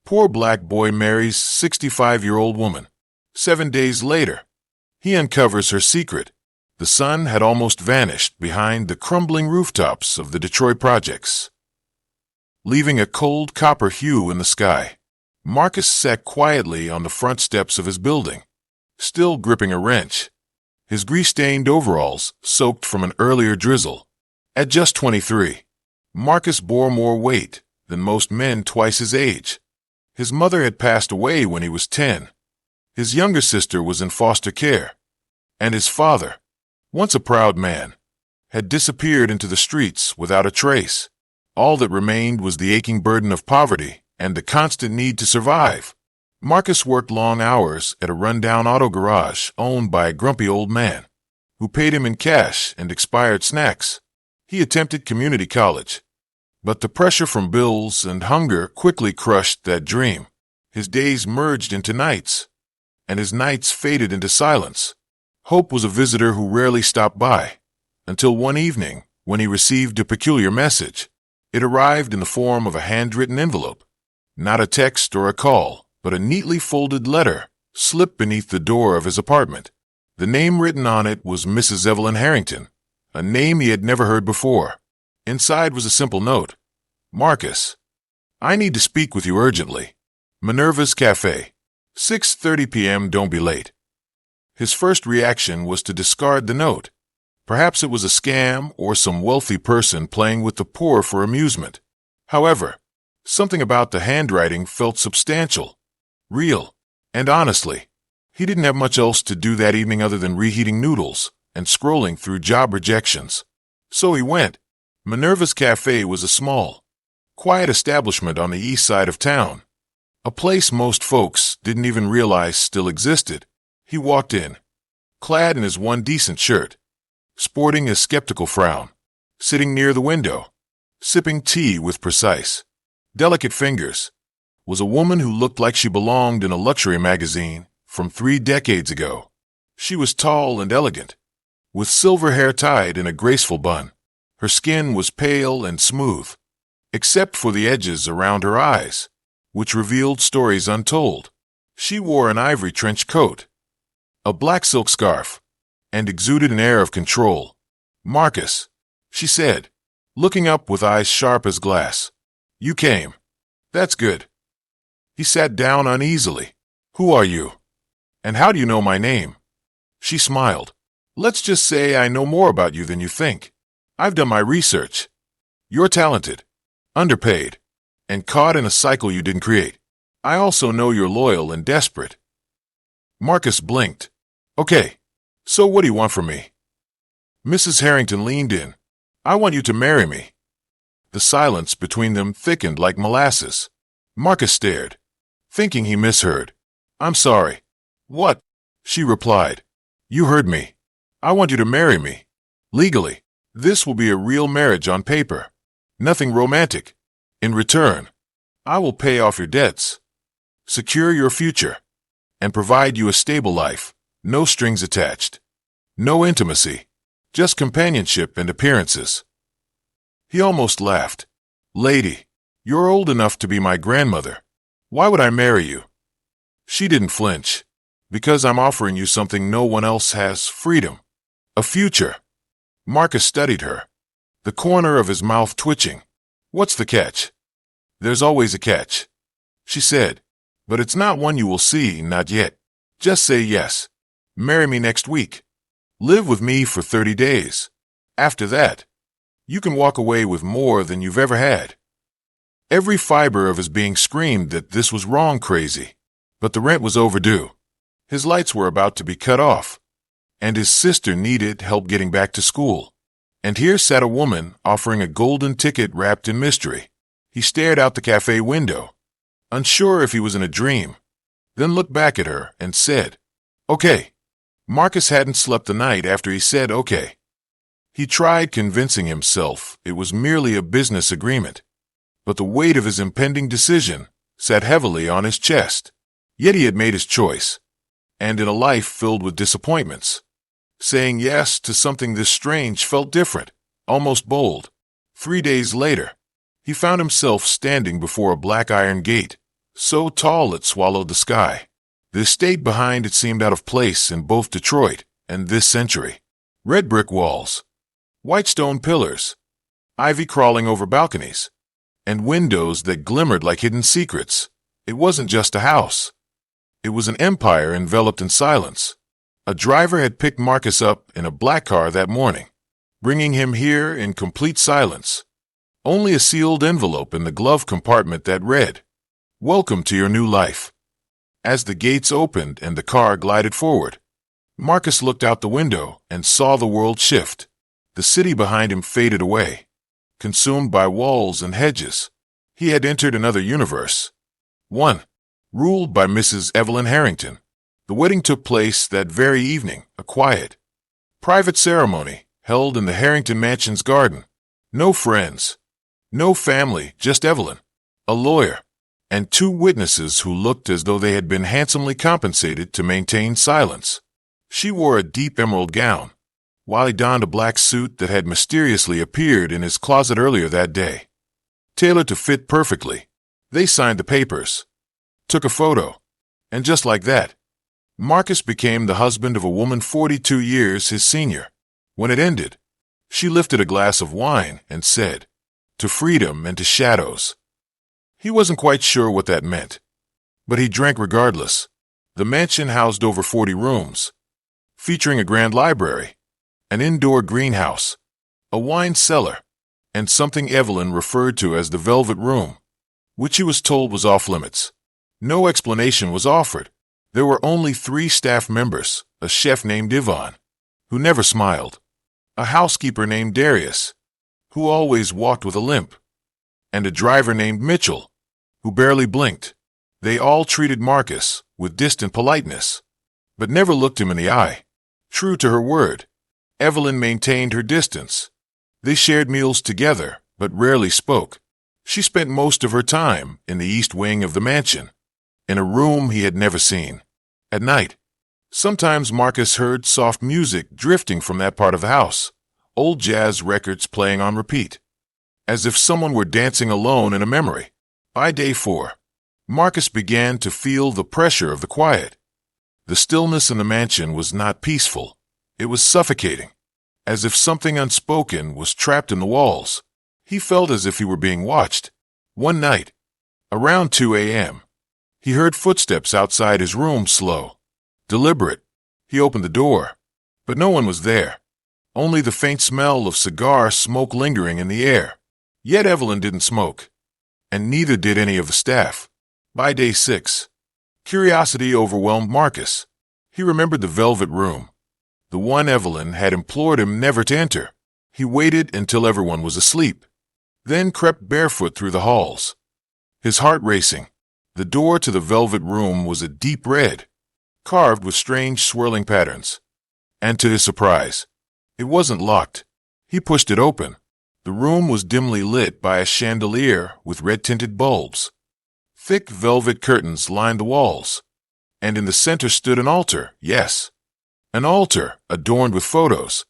Poor black boy marries 65-year-old woman. 7 days later, he uncovers her secret. The sun had almost vanished behind the crumbling rooftops of the Detroit projects, leaving a cold copper hue in the sky. Marcus sat quietly on the front steps of his building, still gripping a wrench, his grease-stained overalls soaked from an earlier drizzle. At just 23, Marcus bore more weight than most men twice his age. His mother had passed away when he was 10. His younger sister was in foster care, and his father, once a proud man, had disappeared into the streets without a trace. All that remained was the aching burden of poverty and the constant need to survive. Marcus worked long hours at a rundown auto garage owned by a grumpy old man, who paid him in cash and expired snacks. He attempted community college, but the pressure from bills and hunger quickly crushed that dream. His days merged into nights, and his nights faded into silence. Hope was a visitor who rarely stopped by, until one evening when he received a peculiar message. It arrived in the form of a handwritten envelope. Not a text or a call, but a neatly folded letter slipped beneath the door of his apartment. The name written on it was Mrs. Evelyn Harrington, a name he had never heard before. Inside was a simple note. Marcus, I need to speak with you urgently. Minerva's Cafe. 6:30 p.m. Don't be late. His first reaction was to discard the note. Perhaps it was a scam or some wealthy person playing with the poor for amusement. However, something about the handwriting felt substantial, real, and honestly, he didn't have much else to do that evening other than reheating noodles and scrolling through job rejections. So he went. Minerva's Cafe was a small, quiet establishment on the east side of town, a place most folks didn't even realize still existed. He walked in, clad in his one decent shirt, sporting a skeptical frown, sitting near the window, sipping tea with precise, delicate fingers, was a woman who looked like she belonged in a luxury magazine from 3 decades ago. She was tall and elegant, with silver hair tied in a graceful bun. Her skin was pale and smooth, except for the edges around her eyes, which revealed stories untold. She wore an ivory trench coat, a black silk scarf, and exuded an air of control. Marcus, she said, looking up with eyes sharp as glass. You came. That's good. He sat down uneasily. Who are you? And how do you know my name? She smiled. Let's just say I know more about you than you think. I've done my research. You're talented, underpaid, and caught in a cycle you didn't create. I also know you're loyal and desperate. Marcus blinked. Okay, so what do you want from me? Mrs. Harrington leaned in. I want you to marry me. The silence between them thickened like molasses. Marcus stared, thinking he misheard. I'm sorry. What? She replied. You heard me. I want you to marry me. Legally. This will be a real marriage on paper. Nothing romantic. In return, I will pay off your debts, secure your future, and provide you a stable life. No strings attached. No intimacy. Just companionship and appearances. He almost laughed. Lady, you're old enough to be my grandmother. Why would I marry you? She didn't flinch. Because I'm offering you something no one else has, freedom. A future. Marcus studied her, the corner of his mouth twitching. What's the catch? There's always a catch, she said, but it's not one you will see, not yet. Just say yes. Marry me next week. Live with me for 30 days. After that, you can walk away with more than you've ever had. Every fiber of his being screamed that this was wrong crazy, but the rent was overdue. His lights were about to be cut off, and his sister needed help getting back to school. And here sat a woman offering a golden ticket wrapped in mystery. He stared out the cafe window, unsure if he was in a dream, then looked back at her and said, Okay. Marcus hadn't slept the night after he said okay. He tried convincing himself it was merely a business agreement, but the weight of his impending decision sat heavily on his chest. Yet he had made his choice, and in a life filled with disappointments, saying yes to something this strange felt different, almost bold. 3 days later, he found himself standing before a black iron gate, so tall it swallowed the sky. The estate behind it seemed out of place in both Detroit and this century. Red brick walls, white stone pillars, ivy crawling over balconies, and windows that glimmered like hidden secrets. It wasn't just a house. It was an empire enveloped in silence. A driver had picked Marcus up in a black car that morning, bringing him here in complete silence. Only a sealed envelope in the glove compartment that read, "Welcome to your new life." As the gates opened and the car glided forward, Marcus looked out the window and saw the world shift. The city behind him faded away, consumed by walls and hedges. He had entered another universe. One, ruled by Mrs. Evelyn Harrington. The wedding took place that very evening, a quiet, private ceremony held in the Harrington Mansion's garden. No friends, no family, just Evelyn, a lawyer, and two witnesses who looked as though they had been handsomely compensated to maintain silence. She wore a deep emerald gown, while he donned a black suit that had mysteriously appeared in his closet earlier that day. Tailored to fit perfectly, they signed the papers, took a photo, and just like that, Marcus became the husband of a woman 42 years his senior. When it ended, she lifted a glass of wine and said, "To freedom and to shadows." He wasn't quite sure what that meant, but he drank regardless. The mansion housed over 40 rooms, featuring a grand library, an indoor greenhouse, a wine cellar, and something Evelyn referred to as the Velvet Room, which he was told was off limits. No explanation was offered. There were only 3 staff members, a chef named Yvonne, who never smiled, a housekeeper named Darius, who always walked with a limp, and a driver named Mitchell, who barely blinked. They all treated Marcus with distant politeness, but never looked him in the eye. True to her word, Evelyn maintained her distance. They shared meals together, but rarely spoke. She spent most of her time in the east wing of the mansion, in a room he had never seen. At night, sometimes Marcus heard soft music drifting from that part of the house, old jazz records playing on repeat, as if someone were dancing alone in a memory. By day 4, Marcus began to feel the pressure of the quiet. The stillness in the mansion was not peaceful. It was suffocating, as if something unspoken was trapped in the walls. He felt as if he were being watched. One night, around 2 a.m., he heard footsteps outside his room, slow, deliberate. He opened the door, but no one was there. Only the faint smell of cigar smoke lingering in the air. Yet Evelyn didn't smoke, and neither did any of the staff. By day 6, curiosity overwhelmed Marcus. He remembered the Velvet Room, the one Evelyn had implored him never to enter. He waited until everyone was asleep, then crept barefoot through the halls, his heart racing. The door to the Velvet Room was a deep red, carved with strange swirling patterns. And to his surprise, it wasn't locked. He pushed it open. The room was dimly lit by a chandelier with red-tinted bulbs. Thick velvet curtains lined the walls, and in the center stood an altar, yes, an altar adorned with photos,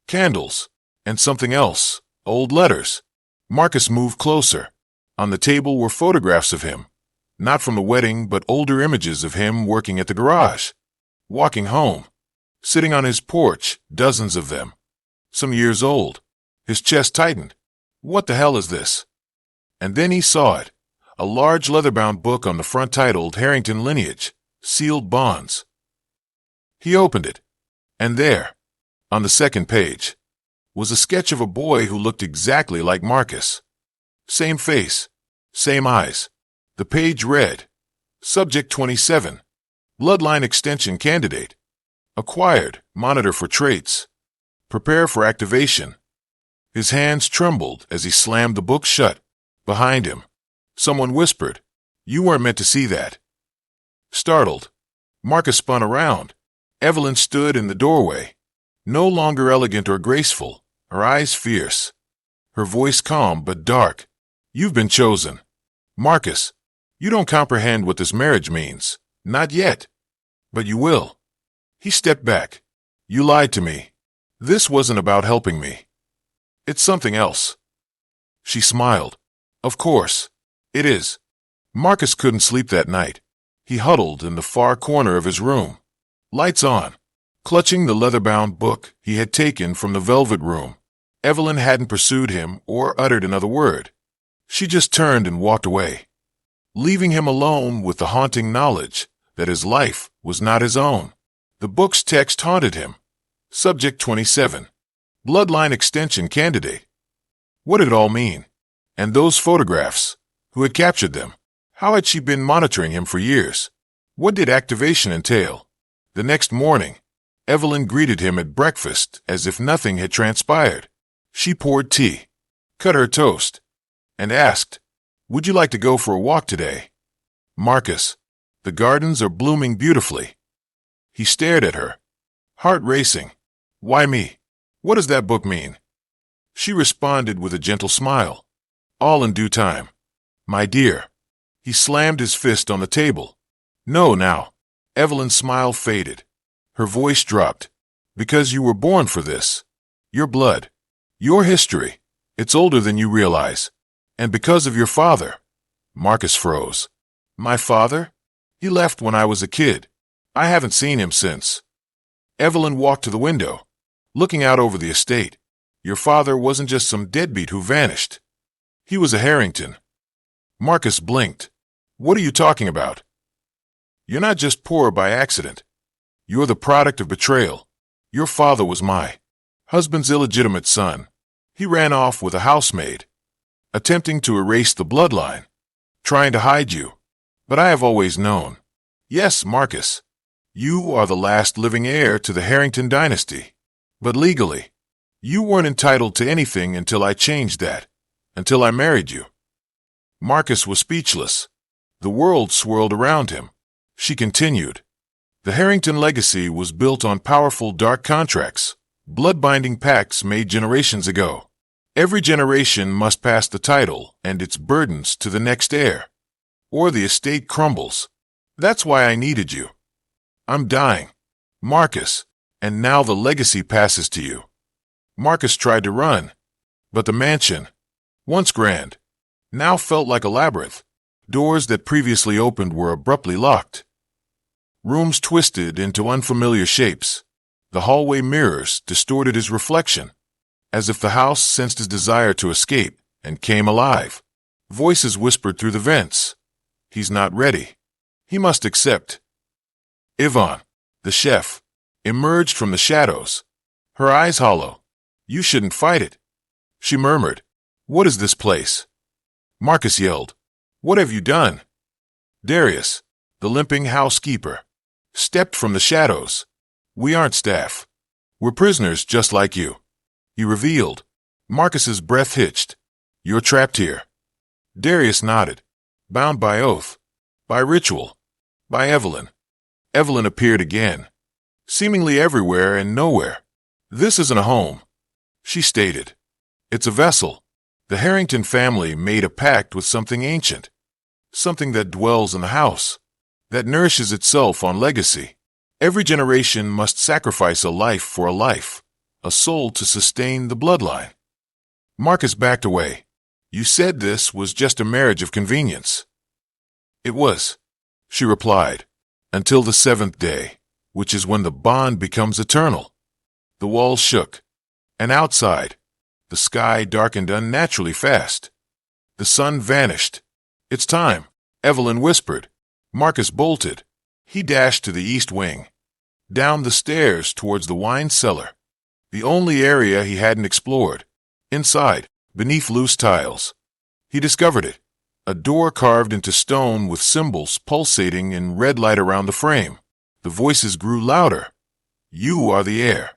candles, and something else, old letters. Marcus moved closer. On the table were photographs of him, not from the wedding, but older images of him working at the garage, walking home, sitting on his porch, dozens of them, some years old. His chest tightened. What the hell is this? And then he saw it, a large leather-bound book on the front titled Harrington Lineage, Sealed Bonds. He opened it, and there, on the second page, was a sketch of a boy who looked exactly like Marcus. Same face, same eyes. The page read, Subject 27, Bloodline Extension Candidate. Acquired, monitor for traits. Prepare for activation. His hands trembled as he slammed the book shut. Behind him, someone whispered, "You weren't meant to see that." Startled, Marcus spun around. Evelyn stood in the doorway, no longer elegant or graceful, her eyes fierce, her voice calm but dark. "You've been chosen. Marcus, you don't comprehend what this marriage means. Not yet. But you will." He stepped back. "You lied to me. This wasn't about helping me. It's something else." She smiled. "Of course, it is." Marcus couldn't sleep that night. He huddled in the far corner of his room, lights on, clutching the leather-bound book he had taken from the velvet room. Evelyn hadn't pursued him or uttered another word. She just turned and walked away, leaving him alone with the haunting knowledge that his life was not his own. The book's text haunted him. Subject 27. Bloodline extension candidate. What did it all mean? And those photographs? Who had captured them? How had she been monitoring him for years? What did activation entail? The next morning, Evelyn greeted him at breakfast as if nothing had transpired. She poured tea, cut her toast, and asked, "Would you like to go for a walk today?" "Marcus, the gardens are blooming beautifully." He stared at her, heart racing. "Why me? What does that book mean?" She responded with a gentle smile. "All in due time, my dear." He slammed his fist on the table. "No, now." Evelyn's smile faded. Her voice dropped. "Because you were born for this. Your blood, your history, it's older than you realize. And because of your father." Marcus froze. "My father? He left when I was a kid. I haven't seen him since." Evelyn walked to the window, looking out over the estate. "Your father wasn't just some deadbeat who vanished. He was a Harrington." Marcus blinked. "What are you talking about?" "You're not just poor by accident. You're the product of betrayal. Your father was my husband's illegitimate son. He ran off with a housemaid, attempting to erase the bloodline, trying to hide you. But I have always known. Yes, Marcus, you are the last living heir to the Harrington dynasty. But legally, you weren't entitled to anything until I changed that, until I married you." Marcus was speechless. The world swirled around him. She continued. "The Harrington legacy was built on powerful dark contracts, blood-binding pacts made generations ago. Every generation must pass the title and its burdens to the next heir, or the estate crumbles. That's why I needed you. I'm dying, Marcus, and now the legacy passes to you." Marcus tried to run, but the mansion, once grand, now felt like a labyrinth. Doors that previously opened were abruptly locked. Rooms twisted into unfamiliar shapes. The hallway mirrors distorted his reflection, as if the house sensed his desire to escape and came alive. Voices whispered through the vents. He's not ready. He must accept. Yvonne, the chef, emerged from the shadows, her eyes hollow. "You shouldn't fight it," she murmured. "What is this place?" Marcus yelled. "What have you done?" Darius, the limping housekeeper, stepped from the shadows. "We aren't staff. We're prisoners just like you," he revealed. Marcus's breath hitched. "You're trapped here." Darius nodded. "Bound by oath, by ritual, by Evelyn." Evelyn appeared again, seemingly everywhere and nowhere. "This isn't a home," she stated. "It's a vessel. The Harrington family made a pact with something ancient, something that dwells in the house, that nourishes itself on legacy. Every generation must sacrifice a life for a life, a soul to sustain the bloodline." Marcus backed away. "You said this was just a marriage of convenience." "It was," she replied, "until the seventh day, which is when the bond becomes eternal." The walls shook, and outside, the sky darkened unnaturally fast. The sun vanished. "It's time," Evelyn whispered. Marcus bolted. He dashed to the east wing, down the stairs towards the wine cellar, the only area he hadn't explored. Inside, beneath loose tiles, he discovered it, a door carved into stone with symbols pulsating in red light around the frame. The voices grew louder. "You are the heir."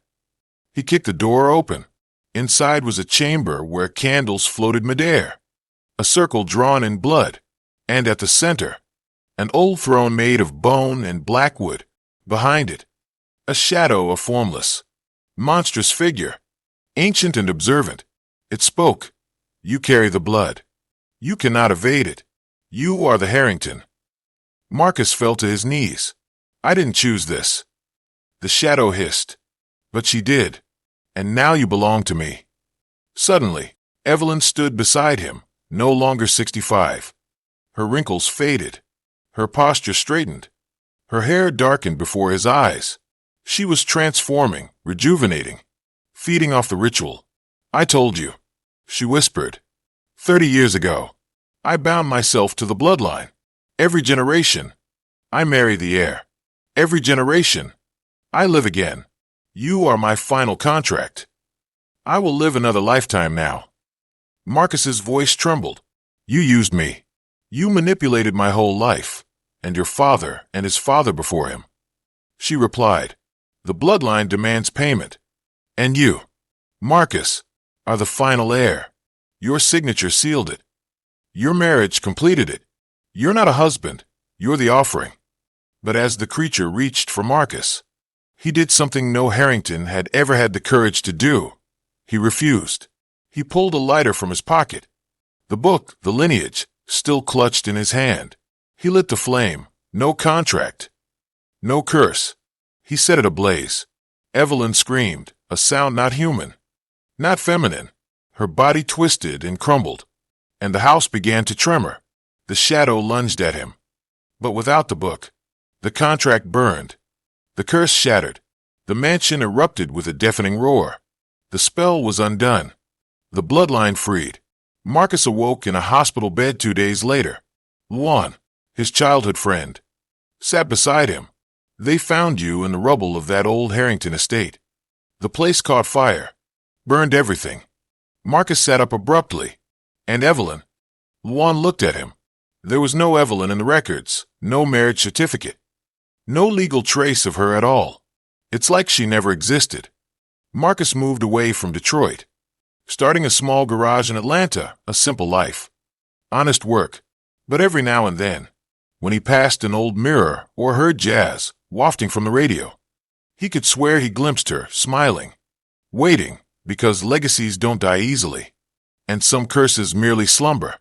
He kicked the door open. Inside was a chamber where candles floated midair, a circle drawn in blood, and at the center, an old throne made of bone and black wood. Behind it, a shadow, a formless, monstrous figure, ancient and observant. It spoke. "You carry the blood. You cannot evade it. You are the Harrington." Marcus fell to his knees. "I didn't choose this." The shadow hissed. "But she did. And now you belong to me." Suddenly, Evelyn stood beside him, no longer 65. Her wrinkles faded. Her posture straightened. Her hair darkened before his eyes. She was transforming, rejuvenating, feeding off the ritual. "I told you," she whispered. 30 years ago, I bound myself to the bloodline. Every generation, I marry the heir. Every generation, I live again. You are my final contract. I will live another lifetime now." Marcus's voice trembled. "You used me. You manipulated my whole life, and your father and his father before him." She replied, "The bloodline demands payment. And you, Marcus, are the final heir. Your signature sealed it. Your marriage completed it. You're not a husband. You're the offering." But as the creature reached for Marcus, he did something no Harrington had ever had the courage to do. He refused. He pulled a lighter from his pocket. The book, The Lineage, still clutched in his hand. He lit the flame. No contract. No curse. He set it ablaze. Evelyn screamed, a sound not human, not feminine. Her body twisted and crumbled, and the house began to tremor. The shadow lunged at him. But without the book, the contract burned. The curse shattered. The mansion erupted with a deafening roar. The spell was undone. The bloodline freed. Marcus awoke in a hospital bed 2 days later. Luan, his childhood friend, sat beside him. "They found you in the rubble of that old Harrington estate. The place caught fire, burned everything." Marcus sat up abruptly. "And Evelyn?" Luan looked at him. There was no Evelyn in the records, no marriage certificate, no legal trace of her at all. It's like she never existed. Marcus moved away from Detroit, starting a small garage in Atlanta, a simple life. Honest work, but every now and then, when he passed an old mirror or heard jazz wafting from the radio, he could swear he glimpsed her, smiling, waiting, because legacies don't die easily, and some curses merely slumber.